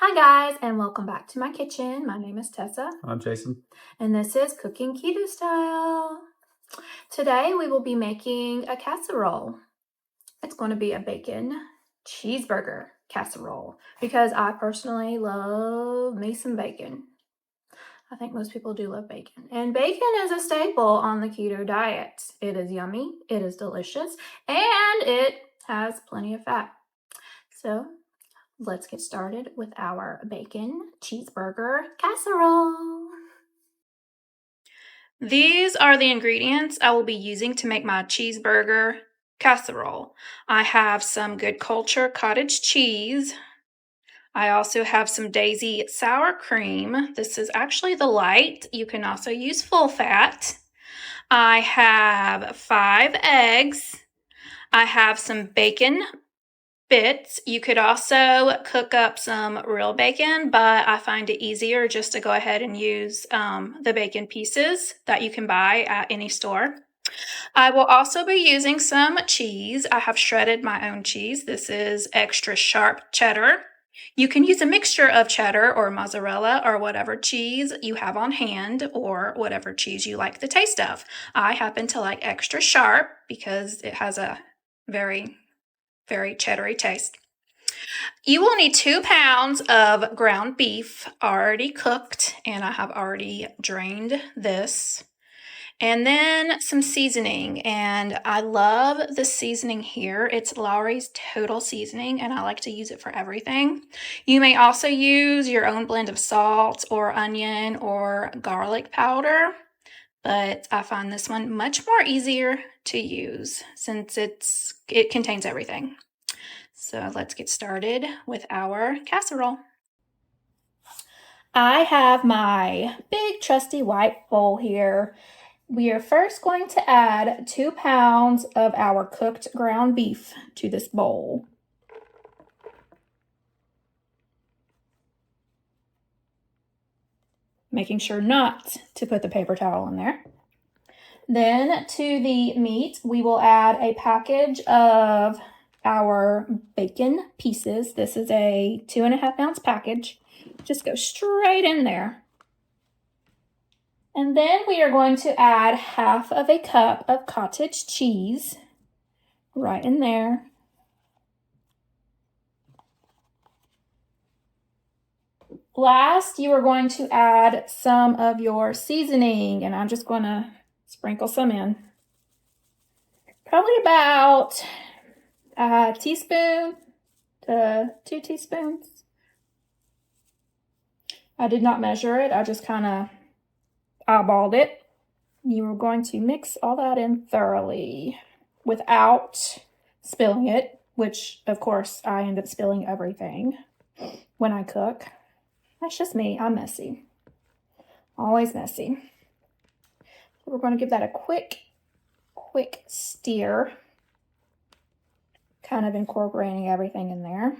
Hi guys, and welcome back to my kitchen. My name is Tessa, I'm Jason. and this is Cooking Keto Style. Today we will be making a casserole. It's going to be a bacon cheeseburger casserole because I personally love me some bacon. I think most people do love bacon. And bacon is a staple on the keto diet. It is yummy, it is delicious, and it has plenty of fat. So let's get started with our bacon cheeseburger casserole. These are the ingredients I will be using to make my cheeseburger casserole. I have some Good Culture cottage cheese. I also have some Daisy sour cream. This is actually the light. You can also use full fat. I have 5 eggs. I have some bacon bits. You could also cook up some real bacon, but I find it easier just to go ahead and use the bacon pieces that you can buy at any store. I will also be using some cheese. I have shredded my own cheese. This is extra sharp cheddar. You can use a mixture of cheddar or mozzarella or whatever cheese you have on hand or whatever cheese you like the taste of. I happen to like extra sharp because it has a very cheddary taste. You will need 2 pounds of ground beef already cooked, and I have already drained this. And then some seasoning, and I love the seasoning here. It's Lawry's Total Seasoning, and I like to use it for everything. You may also use your own blend of salt or onion or garlic powder, but I find this one much more easier to use since it contains everything. So let's get started with our casserole. I have my big trusty white bowl here. We are first going to add 2 pounds of our cooked ground beef to this bowl. Making sure not to put the paper towel in there. Then to the meat, we will add a package of our bacon pieces. This is a 2.5 ounce package. Just go straight in there. And then we are going to add 1/2 cup of cottage cheese right in there. Last, you are going to add some of your seasoning, and I'm just going to sprinkle some in. Probably about a teaspoon to 2 teaspoons. I did not measure it. I just kind of eyeballed it. You are going to mix all that in thoroughly without spilling it, which of course I end up spilling everything when I cook. That's just me. I'm messy. Always messy. So we're going to give that a quick stir, kind of incorporating everything in there.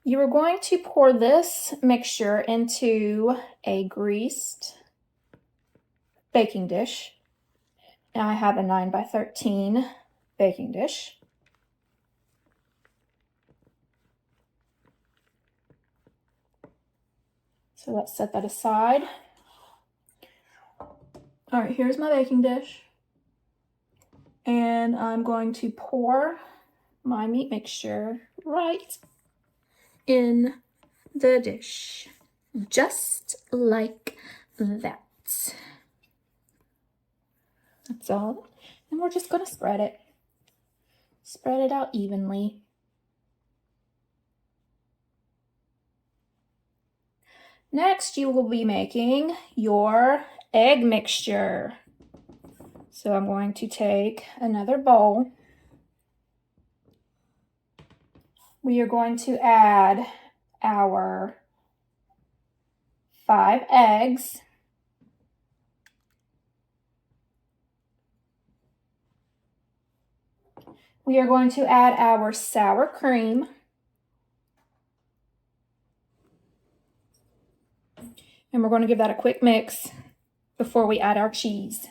You are going to pour this mixture into a greased baking dish. Now I have a 9x13 baking dish. So let's set that aside. All right, here's my baking dish. And I'm going to pour my meat mixture right in the dish, just like that. That's all. And we're just going to spread it out evenly. Next, you will be making your egg mixture. So I'm going to take another bowl. We are going to add our 5 eggs. We are going to add our sour cream. And we're going to give that a quick mix before we add our cheese.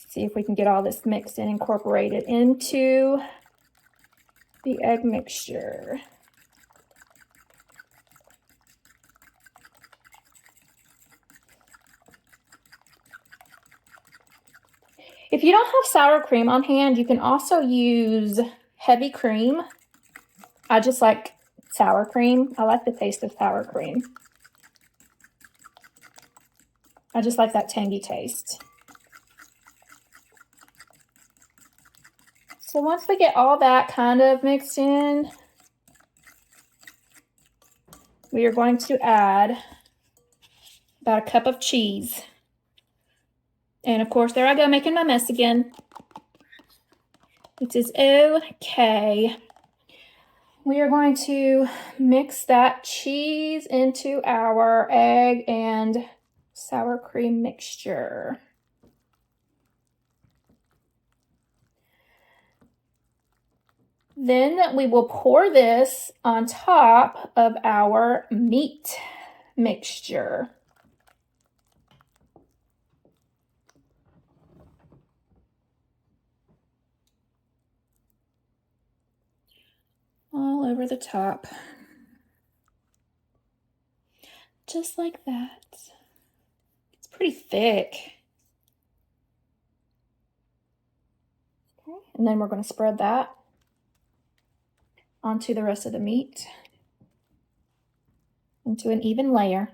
See if we can get all this mixed and incorporated into the egg mixture. If you don't have sour cream on hand, you can also use heavy cream. I just like sour cream. I like the taste of sour cream. I just like that tangy taste. So once we get all that kind of mixed in, we are going to add about a cup of cheese. And of course, there I go making my mess again. It is okay. We are going to mix that cheese into our egg and sour cream mixture. Then we will pour this on top of our meat mixture. All over the top. Just like that. It's pretty thick. Okay, and then we're going to spread that onto the rest of the meat into an even layer.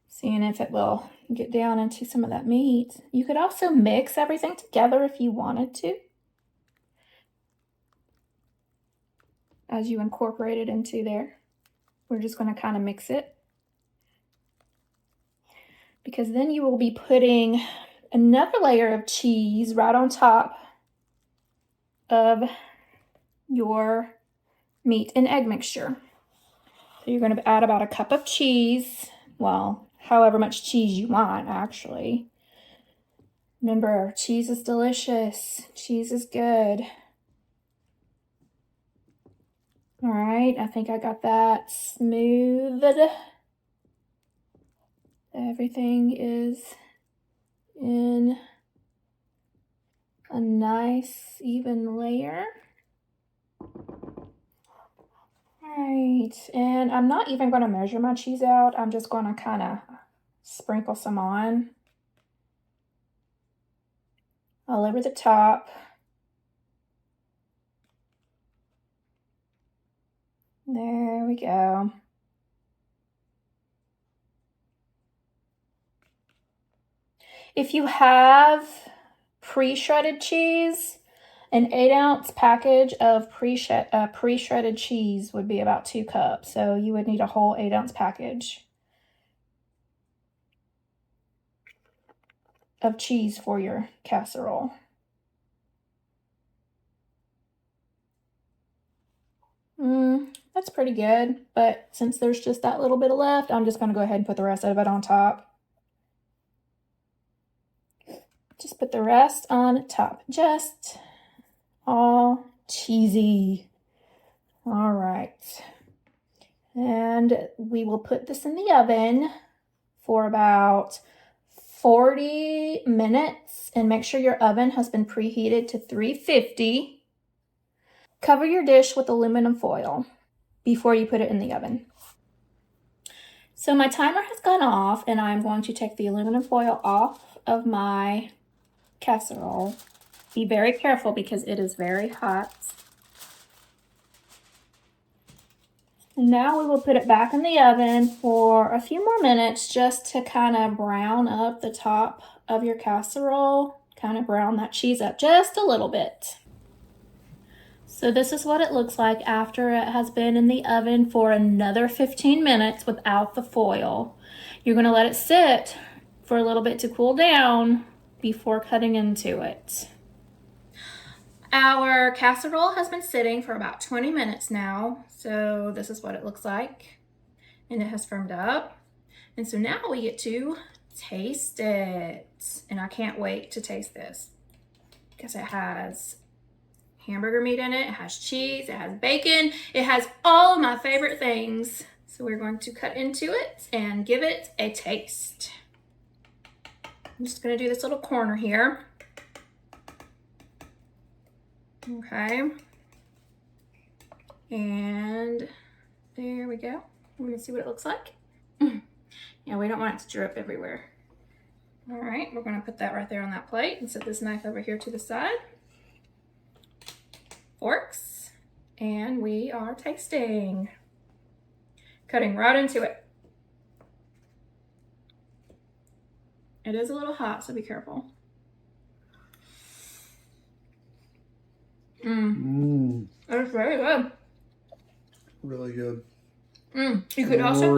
Seeing if it will get down into some of that meat. You could also mix everything together if you wanted to, as you incorporate it into there. We're just going to kind of mix it, because then you will be putting another layer of cheese right on top of your meat and egg mixture. So you're going to add about a cup of cheese. Well, however much cheese you want, actually. Remember, cheese is delicious. Cheese is good. All right, I think I got that smoothed. Everything is in a nice, even layer. All right, and I'm not even going to measure my cheese out. I'm just going to kind of sprinkle some on all over the top. There we go. If you have pre-shredded cheese, an 8-ounce package of pre-shredded cheese would be about 2 cups. So you would need a whole 8-ounce package of cheese for your casserole. That's pretty good, but since there's just that little bit left, I'm just going to go ahead and put the rest of it on top. Just put the rest on top. Just all cheesy. All right. And we will put this in the oven for about 40 minutes, and make sure your oven has been preheated to 350. Cover your dish with aluminum foil before you put it in the oven. So my timer has gone off, and I'm going to take the aluminum foil off of my casserole. Be very careful because it is very hot. And now we will put it back in the oven for a few more minutes, just to kind of brown up the top of your casserole, kind of brown that cheese up just a little bit. So this is what it looks like after it has been in the oven for another 15 minutes without the foil. You're going to let it sit for a little bit to cool down before cutting into it. Our casserole has been sitting for about 20 minutes now. So this is what it looks like. And it has firmed up. And so now we get to taste it. And I can't wait to taste this, because it has hamburger meat in it, it has cheese, it has bacon, it has all of my favorite things. So we're going to cut into it and give it a taste. I'm just gonna do this little corner here. Okay. And there we go. We're gonna see what it looks like. Yeah, we don't want it to drip everywhere. All right, we're gonna put that right there on that plate and set this knife over here to the side. Forks, and we are tasting. Cutting right into it. It is a little hot, so be careful. It's very good. Really good. You could also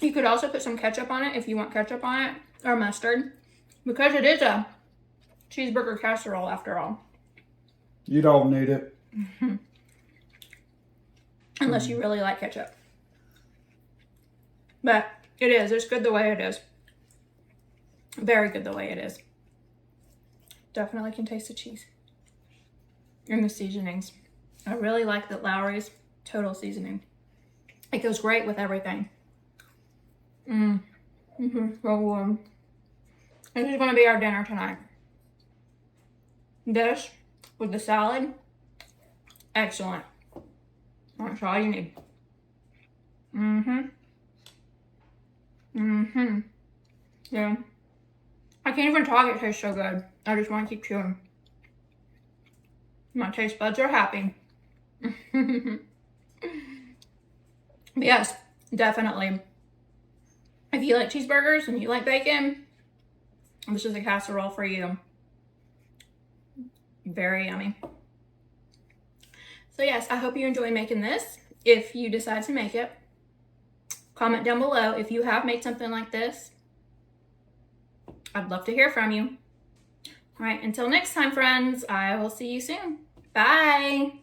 you could also put some ketchup on it if you want ketchup on it, or mustard, because it is a cheeseburger casserole after all. You don't need it. Unless you really like ketchup. But it is. It's good the way it is. Very good the way it is. Definitely can taste the cheese and the seasonings. I really like the Lowry's Total Seasoning. It goes great with everything. So warm. This is going to be our dinner tonight. This with the salad, excellent. That's all you need. Yeah. I can't even talk, it tastes so good. I just want to keep chewing. My taste buds are happy. Yes, definitely. If you like cheeseburgers and you like bacon, this is a casserole for you. Very yummy. So yes, I hope you enjoy making this. If you decide to make it, comment down below if you have made something like this. I'd love to hear from you. All right, until next time, friends, I will see you soon. Bye.